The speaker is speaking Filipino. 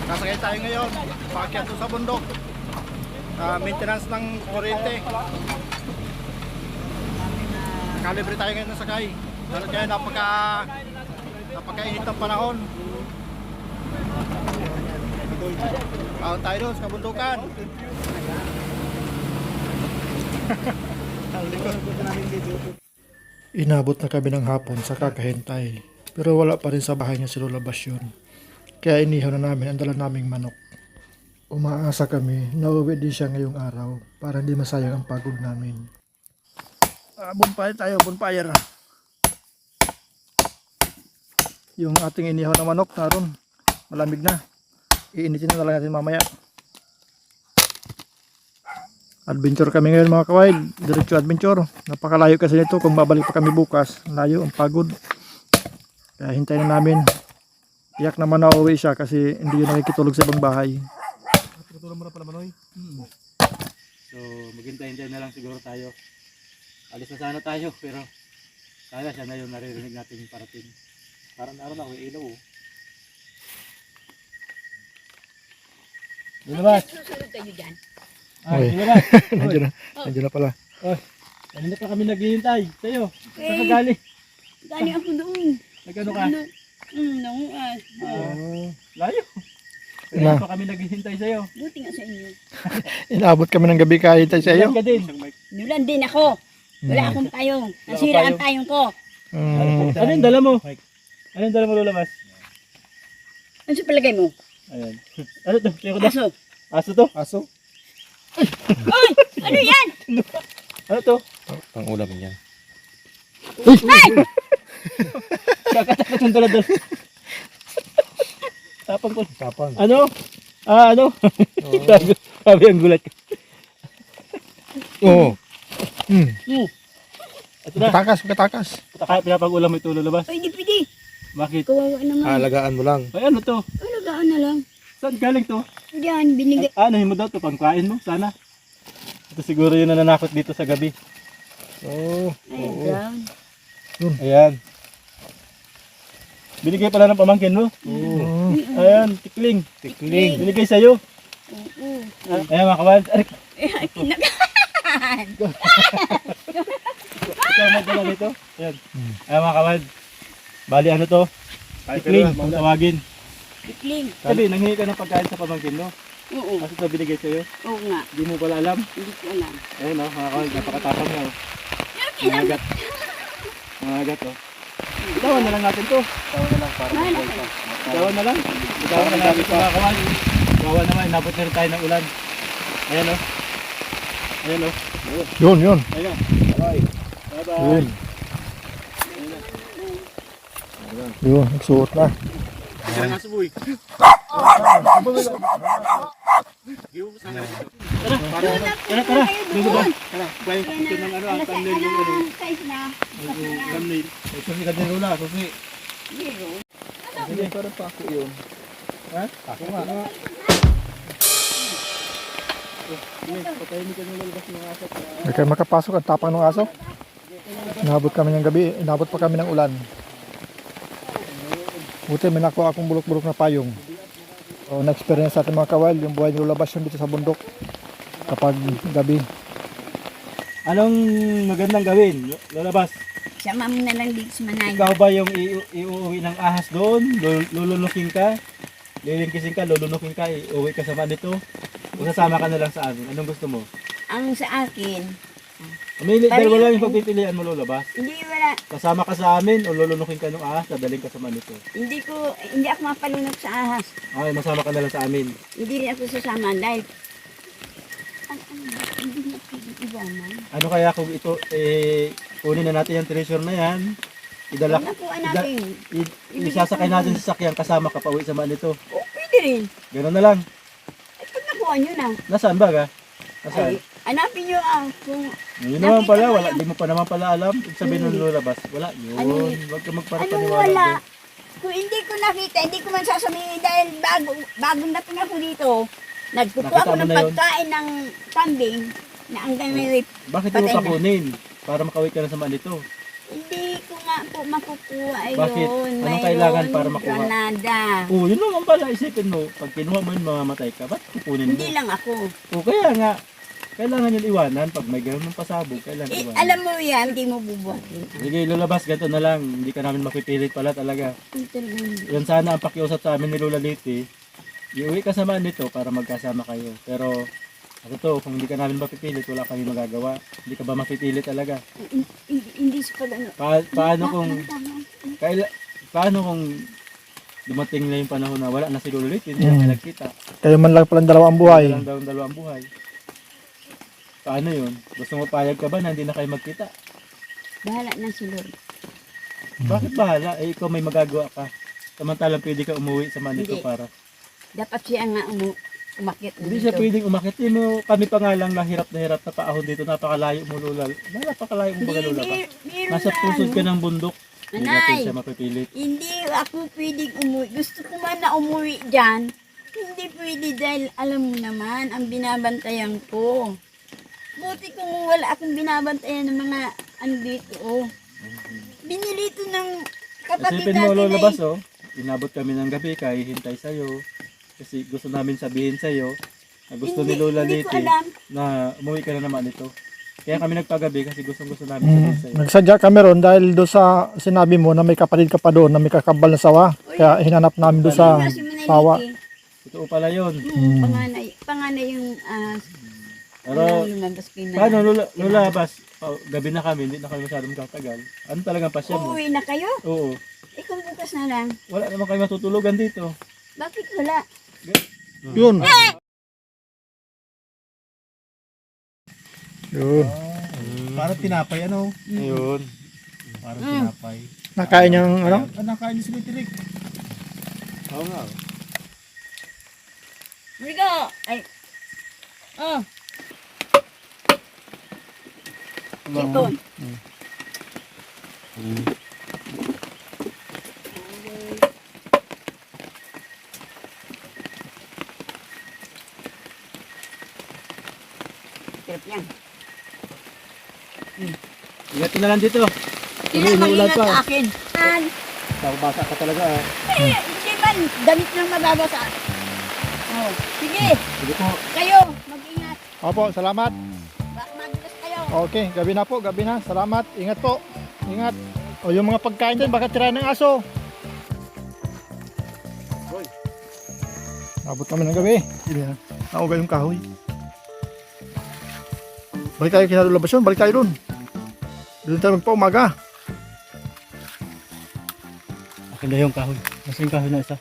Nasakay tayo ngayon, paakyat doon sa bundok. Maintenance ng kuryente. Nakalibre tayo ngayon ng sakay. Dahil kaya napakainit ng panahon. Kaon tayo doon sa kabundukan. Inabot na kami ng hapon sa kakahintay. Pero wala pa rin sa bahay niya si Lola Basyon. Kaya inihaw na namin ang dala naming manok. Umaasa kami na uwi din siya ngayong araw para hindi masayang ang pagod namin. Bonfire tayo, bonfire. Yung ating inihaw na manok naroon, malamig na. Iinitin na lang natin mamaya. Adventure kami ngayon mga kawail, diretso adventure. Napakalayo kasi nito, kung babalik pa kami bukas, layo, ang pagod. Kaya hintayin na namin. Tiyak naman na uwi siya kasi hindi yun nakikitulog sa ibang bahay. Tutulog mo na pala Manoy. So maghintay-hintay na lang siguro tayo. Alis na sana tayo pero kaya siya na yung naririnig natin yung parating. Parang naroon ako yung ilaw. Lumabas! Susunod kayo dyan. Ay, lumabas! nandiyan na pala. Kanina pa kami naghihintay sa'yo. Saan ka galing? Galing ako doon. Nagano ka? Nanguas. Layo. Na. Kanina pa kami naghihintay sa'yo. Buti nga sa inyo. Inabot kami ng gabi kahit tayo sa iyo. Ilan ka din? Nulan din ako. Wala akong payong. Nasira ang payong ko. Ano yung dala mo? Ano yung dala mo lulabas? Ano sa palagay mo? Ayan. Ano to? Aso. Aso to? Aso? Ay! Ano yan? Ano to? Pang-ulam yan. Ay! Kakatakot yung tulad doon. Tapang ko. Tapang. Ano? Ano? Sabi ang gulat ko. Oo. Ito na. Katakas. Kaya pinapag-ulam mo ito lulabas. Ay, di pwede. Bakit? Kawawa naman. Alagaan mo lang. Ay, ano to? Alagaan na lang. Saan galing to? Diyan, binigay. Ano mo daw to? Pangkain mo? Sana. Ito siguro yung nananakot dito sa gabi. Oo. Ay, brown. Ayan. Binigay pala ng pamangkin mo. Oo. Ayan, tikling. Binigay sa'yo. Oo. Ayan mga kawan. Ay, kinakahan. Ikaw magdala nito. Ayan. Ayan mga kawan. Bali ano to? Tikling. Kung tawagin. Tikling. Sabi, nanghingi ka ng pagkain sa pamangkin mo. Oo. Kasi ito binigay sa'yo. Oo nga. Hindi mo pala alam. Hindi ko alam. Ayan o, mga kawan. Napakatapang na o. Mangagat. Mangagat o. Bitawan na lang natin to. Mahal ako. Bitawan na lang. Bitawan na natin ito mga kawan. Bitawan naman. Inabot na rin tayo ng ulan. Ayan o. Ayan o. Yun. Ayan o. Bye-bye. Yun. Yun, nagsuot na. Kaya nga suboy. Tara. Dito ba? Tara. Bayan ko ito ng ano, ang thumbnail yung ano. Size na. Thumbnail. Ito si Kadirula. Susi. Zero. Sige, parang pa ako yun. Ha? Ako nga. Patayin mo ka nung lalabas ng aso. Hindi kayo makapasok ang tapang ng aso. Inabot kami ng gabi, inabot pa kami ng ulan. Buti may nakuha akong bulok-bulok na payong. O na-experience natin mga kawal, yung buhay ni Lola Basyon dito sa bundok kapag gabi. Anong magandang gawin? Lalabas. Sama mo na lang dito sa Manay. Ikaw ba yung iuwi ng ahas doon? Lulunukin ka? Lilingkisin ka, lulunukin ka, iuwi ka sa manito? O sasama ka na lang sa amin? Anong gusto mo? Ang sa akin, Dalawa lang yung pagpipilian mo lulabas. hindi wala. Kasama ka sa amin o lulunukin ka ng ahas, dadaling ka sa manito. Hindi ako mapalunok sa ahas. Okay, masama ka na lang sa amin. Hindi rin ako sasama dahil hindi na iwanan. Ano kaya kung ito, kunin na natin yung treasure na yan, idala, Nakuha natin. isasakay natin sa sakyan kasama ka pa uwi sa manito. O, pwede rin. Ganoon na lang. Ay, pag nakuha nyo na. Nasaan ba ka? Nasaan? Ay, hanapin nyo kung Yun naman nakita pala, mo wala, yung- di mo pa naman pala alam. Ibig sabihin nung lulabas, wala. Yun, Ano? wag ka ano magparapaniwala. wala. doon. Kung hindi ko nakita, hindi ko man sasabihin dahil bagong dating ako dito. Nagkukuha Nakita ako mo ng na yun? pagkain ng kambing na hanggang may Bakit mo Patay pa na. kunin? Para makawit ka na sa manito. Hindi ko nga po makukuha Bakit? yun. Anong kailangan para makuha? Granada. Oo, yun naman pala, isipin mo. Pag kinuha mo yun, mamamatay ka. Ba't kukunin mo? Hindi lang ako. O kaya nga, kailangan yun iwanan. Pag may gano'n ng pasabog, kailangan Eh, iwanan. alam mo yan, hindi mo bubuhatin. Sige, lulabas, ganito na lang. Hindi ka namin mapipilit pala talaga. Ang talagang- Yan sana ang pakiusap sa amin ni Lola Liti. Iuwi ka sama nito para magkasama kayo. Pero, ano to, kung hindi ka namin mapipilit, wala kami magagawa. Hindi ka ba mapipilit talaga? Hindi sa pag ano. Paano kung, paano kung dumating na yung panahon na wala na si Lola Liti, hindi na kayo nagkita. Kayo man lang palang dalawang buhay. Walang daw dalawang buhay. Paano yun? Gusto mo payag ka ba na hindi na kayo magkita? Bahala na si Lord. Bakit bahala? Eh, ikaw may magagawa ka. Samantalang pwede ka umuwi sa Manito Hindi. para. Dapat siya nga umakyat Hindi siya pwedeng umakit. Eh, mo, kami pa nga lang na hirap na paahon dito. Napakalayo mo, Lola. Napakalayo mo ba, Lola? Nasa pusod ka ng bundok. Hindi natin Nanay, siya mapipilit. hindi ako pwedeng umuwi. Gusto ko man na umuwi dyan. Hindi pwede dahil alam mo naman, ang binabantayan ko. Buti kung wala akong binabantayan ng mga ano dito, oh. Binili ito ng kapatid Isipin mo, natin Lola ay- Bas, oh. Inabot kami ng gabi, hihintay sa'yo. Kasi gusto namin sabihin sa'yo na gusto ni Lola Hindi ko Liti alam. na umuwi ka na naman ito. Kaya kami nagpagabi kasi gusto namin sabihin sa'yo. Nagsadya kami ron dahil doon sa sinabi mo na may kapatid ka pa doon na may kakabal na sawa. Kaya hinanap namin doon sa Kasi Manay sawa. Liti, Totoo pala yun. panganay yung Pero, lumabas kay Manay. paano Lola Bas, gabi na kami, hindi na kami masyadong katagal. Ano talagang pasya mo? Uuwi na kayo? Oo. Eh kung bukas na lang. Wala naman kayo matutulugan dito. Bakit wala? Yun. Yun. Parang tinapay ano? Ayun. Parang tinapay. Nakain niyang ano? Nakain niyo si Mitirik. Oo nga. Rico! Ay! Oh! Ito. Sarap yan. Ingatin na lang dito. Sino Ulan mag-ingat pa. sa akin? An? Basa ka talaga ah. Eh, hindi ba damit lang mababasa? Oh, sige, Sige po. kayo, mag-ingat. Opo, salamat. Madulas kayo. Okay, gabi na po, gabi na. Salamat. Ingat po. Ingat. O yung mga pagkain din, baka tirahin ng aso. Abot kami ng gabi. Hindi na. Nauga yung kahoy. Balik tayo kinalulabas yun. Balik tayo dun. Doon tayo magpaumaga. Akin na yung kahoy. Nasa yung kahoy na isa.